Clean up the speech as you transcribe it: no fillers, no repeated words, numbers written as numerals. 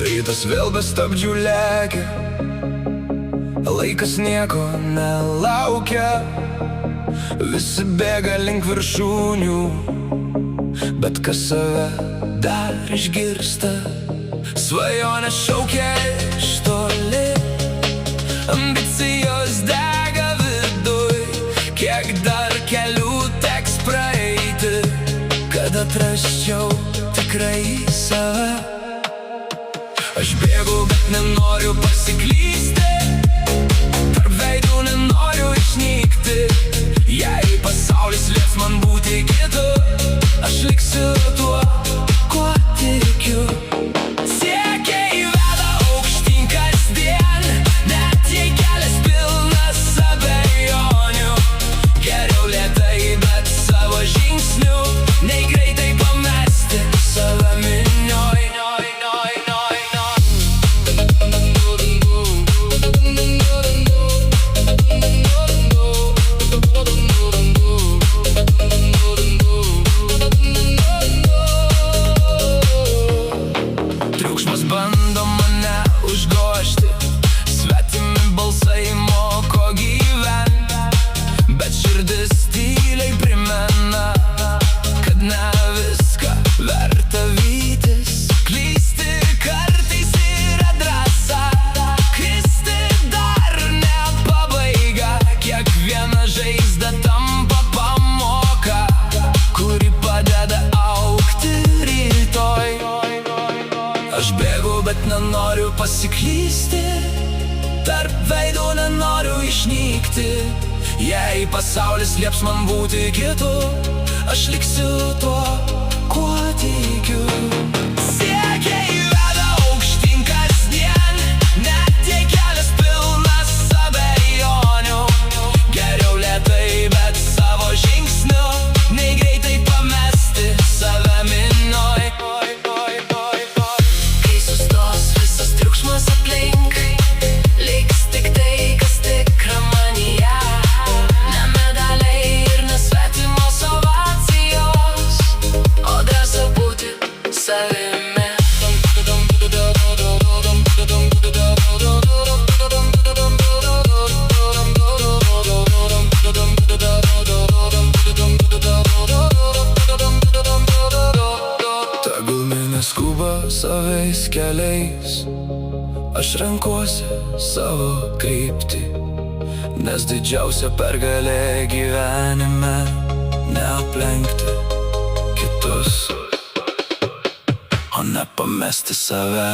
Rytas vėl be stabdžių lekia, laikas nieko nelaukia. Visi bėga link viršūnių, bet kas save dar išgirsta. Svajonės šaukia iš toli, ambicijos dega viduj. Kiek dar kelių teks praeiti, kad atrasčiau tikrai save. Aš bėgu, bet nenoriu pasiklysti, tarp veidų nenoriu išnykti. Jei pasaulis lieps man būti kitu, aš liksiu tuo, kuo tikiu. Siekiai veda aukštyn kasdien, net jei kelias pilnas abejonių. Geriau lėtai, bet savo žingsnių, nei greitai pamesti save minioj. Bando mane užgožti, svetimi balsai moko gyventi, bet širdis tyliai primena, kad ne viską verta vytis. Klysti kartais yra drąsa, kristi dar ne pabaiga. Kiekviena žaizda tampa pamoka, kuri padeda augti rytoj. Aš bėgu, bet nenoriu pasiklysti, tarp veidų nenoriu išnykti. Jei pasaulis lieps man būti kitu, aš liksiu tuo, kuo tikiu. Siekiai veda aukštyn kasdien, net jei kelias pilnas abejonių. Geriau lėtai, bet savo žingsniu, nei greitai pamesti save minoj. Tegul minė skuba savais keliais, aš renkuosi savo kryptį, nes didžiausia pergalė gyvenime neaplenkti kitus, o ne pamesti save.